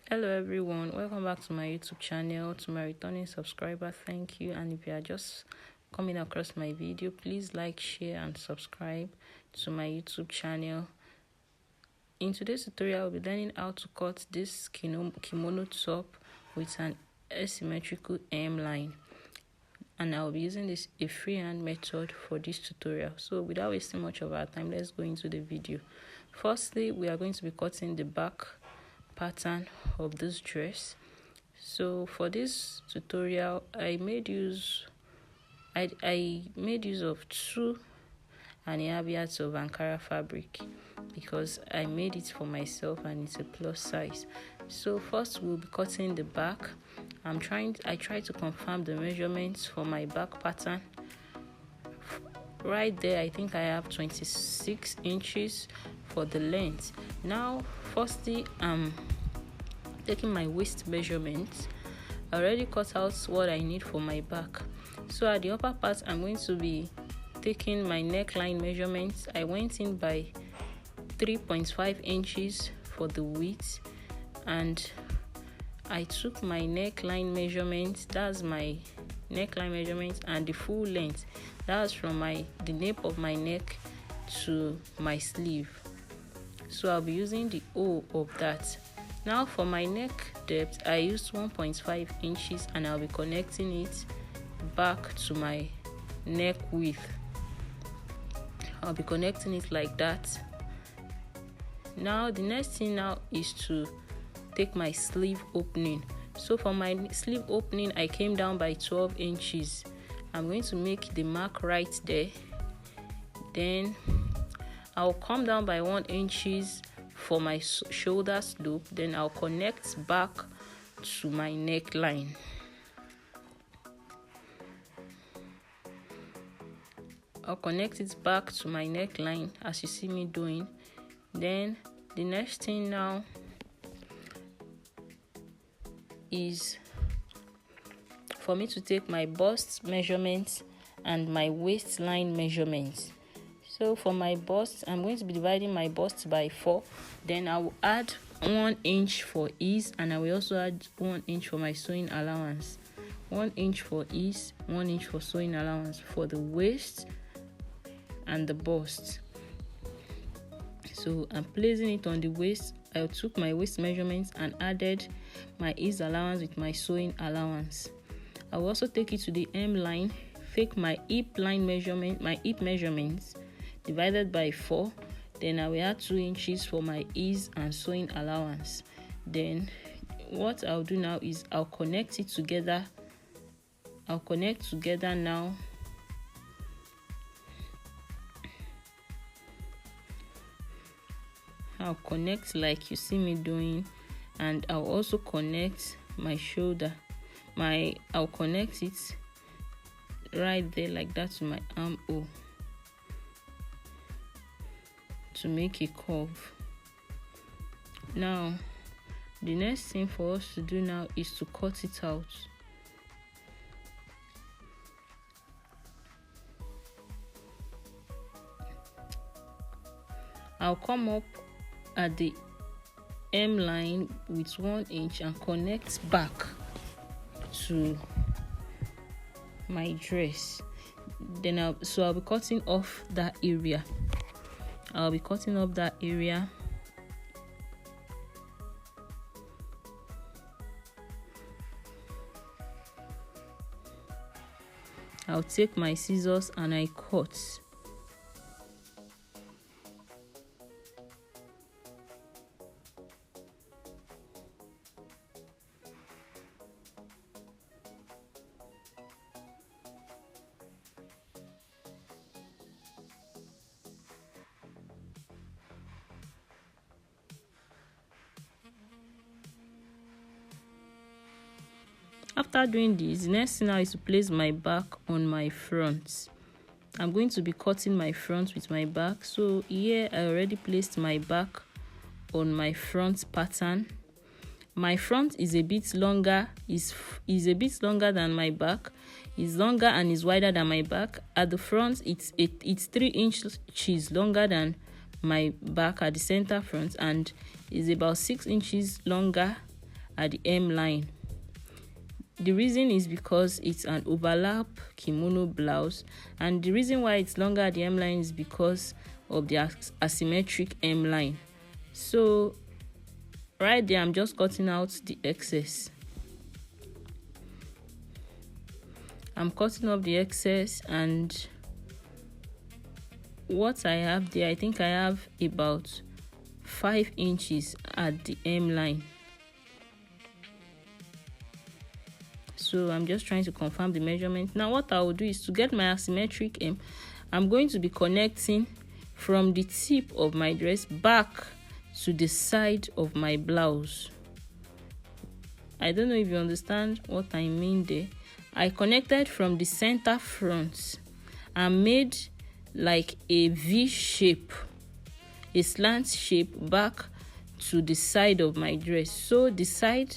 Hello everyone, welcome back to my YouTube channel. To my returning subscriber, thank you. And if you are just coming across my video, please like, share and subscribe to my YouTube channel. In today's tutorial, I'll be learning how to cut this kimono top with an asymmetrical hemline, and I'll be using a freehand method for this tutorial. So without wasting much of our time, let's go into the video. Firstly, we are going to be cutting the back pattern of this dress. So for this tutorial, I made use of 2.5 yards of Ankara fabric because I made it for myself and it's a plus size. So first we'll be cutting the back. I try to confirm the measurements for my back pattern. Right there, I think I have 26 inches for the length. Now, firstly, I'm taking my waist measurements. I already cut out what I need for my back. So at the upper part, I'm going to be taking my neckline measurements. I went in by 3.5 inches for the width, and I took my neckline measurements. That's my neckline measurements, and the full length. That's from the nape of my neck to my sleeve. So I'll be using the O of that. Now for my neck depth, I used 1.5 inches and I'll be connecting it back to my neck width. I'll be connecting it like that. Now the next thing now is to take my sleeve opening. So for my sleeve opening, I came down by 12 inches. I'm going to make the mark right there. Then I'll come down by 1 inch for my shoulder slope. Then I'll connect back to my neckline. I'll connect it back to my neckline as you see me doing. Then the next thing now is for me to take my bust measurements and my waistline measurements. So for my bust, I'm going to be dividing my bust by 4. Then I will add 1 inch for ease, and I will also add 1 inch for my sewing allowance. 1 inch for ease, 1 inch for sewing allowance for the waist and the bust. So I'm placing it on the waist. I took my waist measurements and added my ease allowance with my sewing allowance. I will also take it to the hem line, take my hip measurements divided by 4. Then I will add 2 inches for my ease and sewing allowance. Then what I'll do now is I'll connect it together. I'll connect together now. I'll connect like you see me doing, and I'll also connect my shoulder. I'll connect it right there like that to my armhole to make a curve. Now the next thing for us to do now is to cut it out. I'll come up at the hem line with 1 inch and connect back to my dress. Then I'll be cutting off that area. I'll be cutting up that area. I'll take my scissors and I cut. After doing this, the next thing now is to place my back on my front. I'm going to be cutting my front with my back. So here I already placed my back on my front pattern. My front is a bit longer, is a bit longer than my back. It's longer and is wider than my back. At the front, it's 3 inches longer than my back at the center front, and is about 6 inches longer at the hemline. The reason is because it's an overlap kimono blouse, and the reason why it's longer at the hemline is because of the asymmetric hemline. So right there, I'm just cutting out the excess. I'm cutting off the excess, and what I have there, I think I have about 5 inches at the hemline. So I'm just trying to confirm the measurement. Now what I will do is, to get my asymmetric hem, I'm going to be connecting from the tip of my dress back to the side of my blouse. I don't know if you understand what I mean there. I connected from the center front and made like a V shape, a slant shape back to the side of my dress. So the side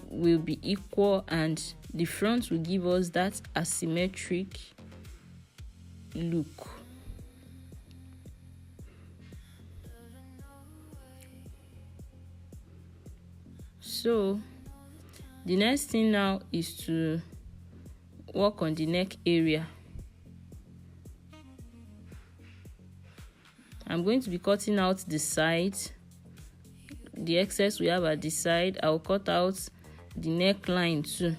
will be equal and the front will give us that asymmetric look. So the next thing now is to work on the neck area. I'm going to be cutting out the sides, the excess we have at the side. I'll cut out the neckline too.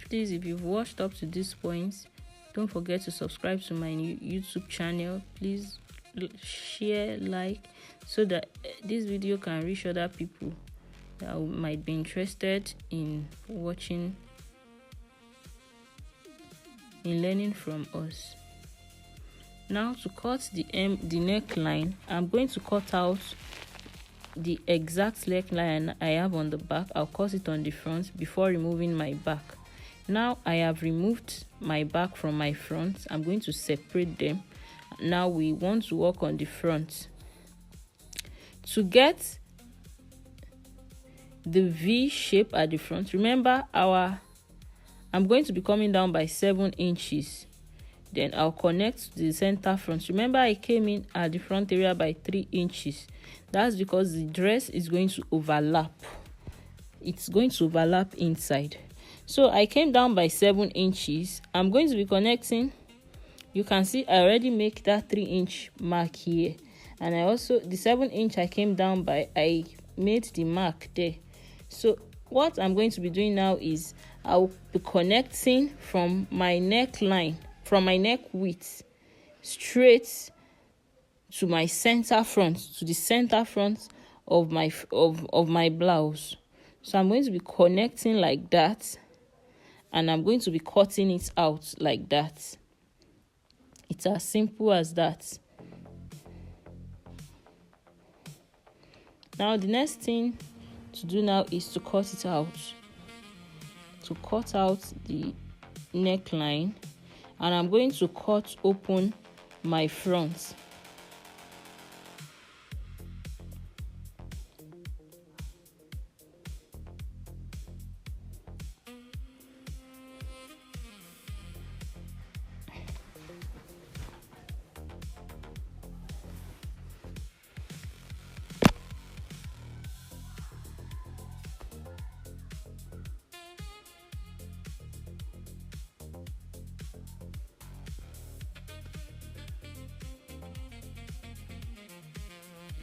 Please, if you've watched up to this point, don't forget to subscribe to my YouTube channel. Please share, like, so that this video can reach other people that might be interested in watching, in learning from us. Now to cut the neckline, I'm going to cut out the exact neckline I have on the back. I'll cut it on the front before removing my back. Now I have removed my back from my front. I'm going to separate them. Now we want to work on the front. To get the V shape at the front, remember I'm going to be coming down by 7 inches. Then I'll connect to the center front. Remember, I came in at the front area by 3 inches. That's because the dress is going to overlap. It's going to overlap inside. So I came down by 7 inches. I'm going to be connecting. You can see I already make that 3-inch mark here. And I also, the 7-inch I came down by, I made the mark there. So what I'm going to be doing now is I'll be connecting from my neckline, from my neck width, straight to my center front, to the center front of my blouse. So I'm going to be connecting like that, and I'm going to be cutting it out like that. It's as simple as that. Now the next thing to do now is to cut it out. To cut out the neckline, and I'm going to cut open my front.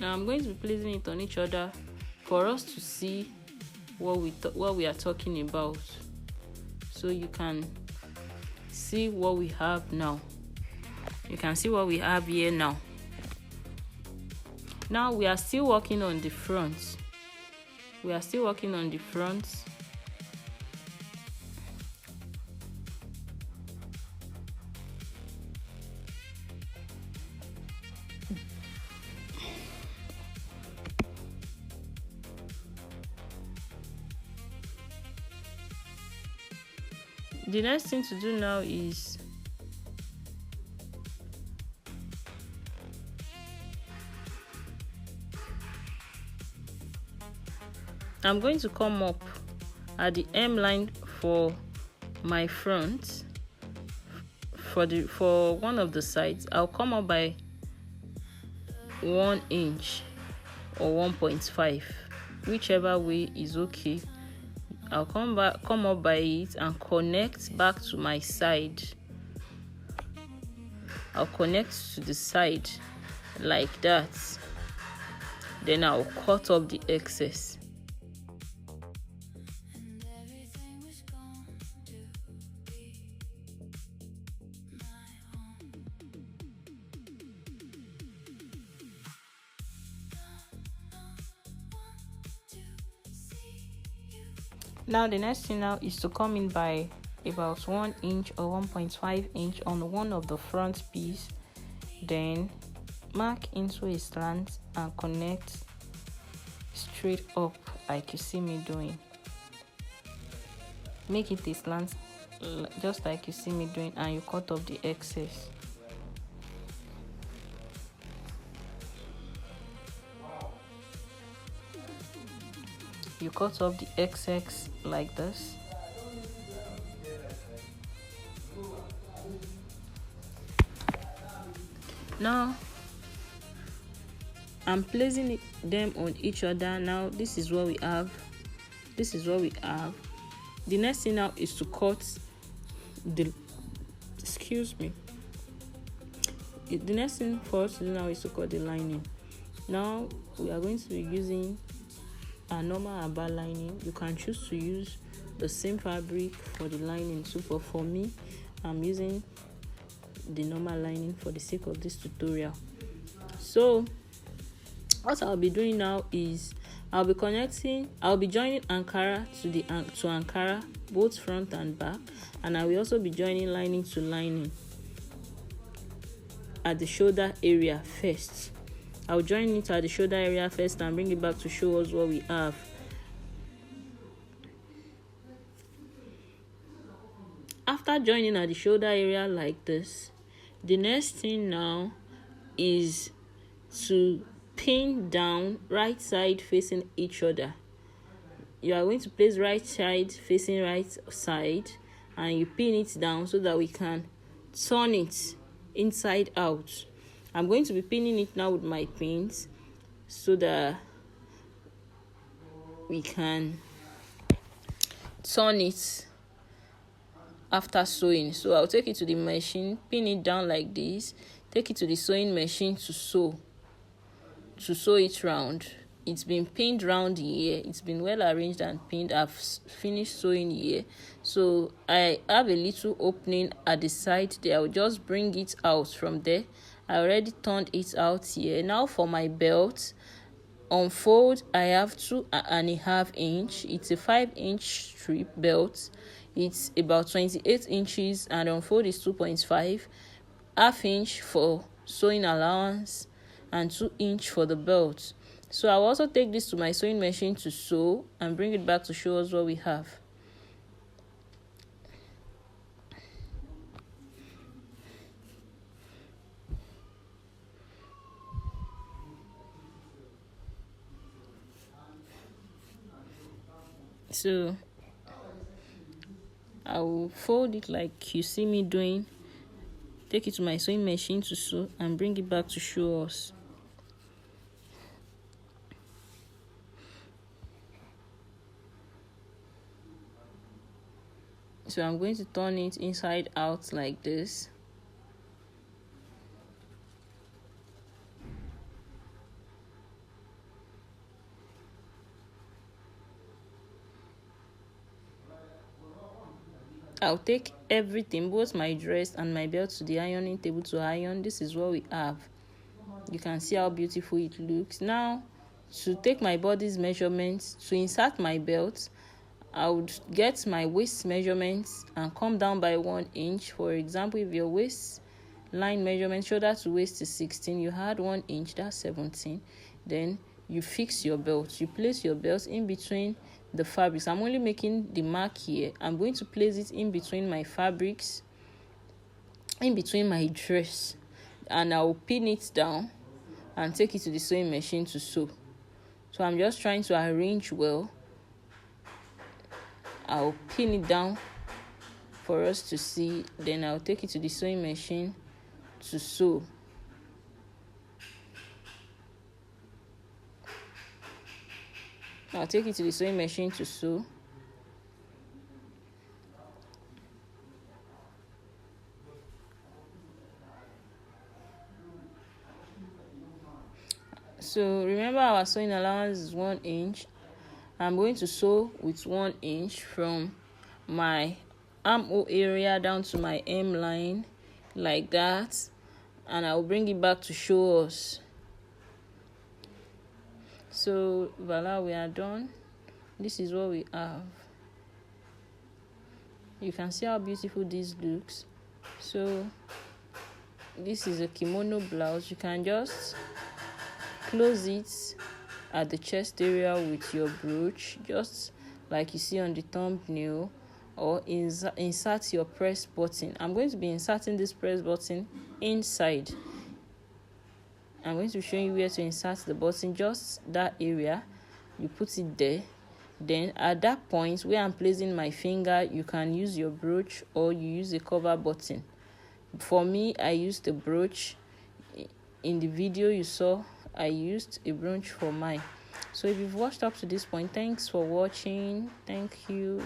Now I'm going to be placing it on each other for us to see what we are talking about, so you can see what we have now. You can see what we have here now. Now we are still working on the front. We are still working on the front. The next thing to do now is I'm going to come up at the hem line for my front. For one of the sides, I'll come up by 1 inch or 1.5, whichever way is okay. I'll come up by it and connect back to my side. I'll connect to the side like that. Then I'll cut off the excess. Now the next thing now is to come in by about 1 inch or 1.5 inch on one of the front piece, then mark into a slant and connect straight up like you see me doing. Make it a slant just like you see me doing, and you cut off the excess. You cut off the excess like this. Now I'm placing them on each other. Now this is what we have. The next thing now is to cut the the next thing for us to do now is to cut the lining. Now we are going to be using a normal Aba lining. You can choose to use the same fabric for the lining too, but for me, I'm using the normal lining for the sake of this tutorial. So what I'll be doing now is I'll be joining Ankara to Ankara, both front and back, and I will also be joining lining to lining at the shoulder area first. I'll join it at the shoulder area first and bring it back to show us what we have. After joining at the shoulder area like this, the next thing now is to pin down right side facing each other. You are going to place right side facing right side and you pin it down so that we can turn it inside out. I'm going to be pinning it now with my pins so that we can turn it after sewing. So I'll take it to the machine, pin it down like this, take it to the sewing machine to sew it round. It's been pinned round here. It's been well arranged and pinned. I've finished sewing here. So I have a little opening at the side there. I'll just bring it out from there. I already turned it out here. Now for my belt, unfold, I have 2.5 inch. It's a 5-inch strip belt. It's about 28 inches and unfold is 2.5, half inch for sewing allowance and 2 inch for the belt. So I'll also take this to my sewing machine to sew and bring it back to show us what we have. So I will fold it like you see me doing, take it to my sewing machine to sew and bring it back to show us. So I'm going to turn it inside out like this. I'll take everything, both my dress and my belt, to the ironing table to iron. This is what we have. You can see how beautiful it looks. Now, to take my body's measurements, to insert my belt, I would get my waist measurements and come down by 1 inch. For example, if your waist line measurement, shoulder to waist is 16, you had 1 inch, that's 17. Then you fix your belt. You place your belt in between the fabrics. I'm only making the mark here. I'm going to place it in between my fabrics, in between my dress, and I'll pin it down and take it to the sewing machine to sew. So I'm just trying to arrange well I'll pin it down for us to see. Then I'll take it to the sewing machine to sew. So remember, our sewing allowance is 1 inch. I'm going to sew with 1 inch from my armhole area down to my hem line, like that, and I'll bring it back to show us. So voila, we are done. This is what we have. You can see how beautiful this looks. So this is a kimono blouse. You can just close it at the chest area with your brooch, just like you see on the thumbnail, or insert your press button. I'm going to be inserting this press button inside. I'm going to show you where to insert the button, just that area. You put it there. Then at that point where I'm placing my finger, you can use your brooch or you use a cover button. For me, I used a brooch. In the video you saw, I used a brooch for mine. So if you've watched up to this point, thanks for watching. Thank you.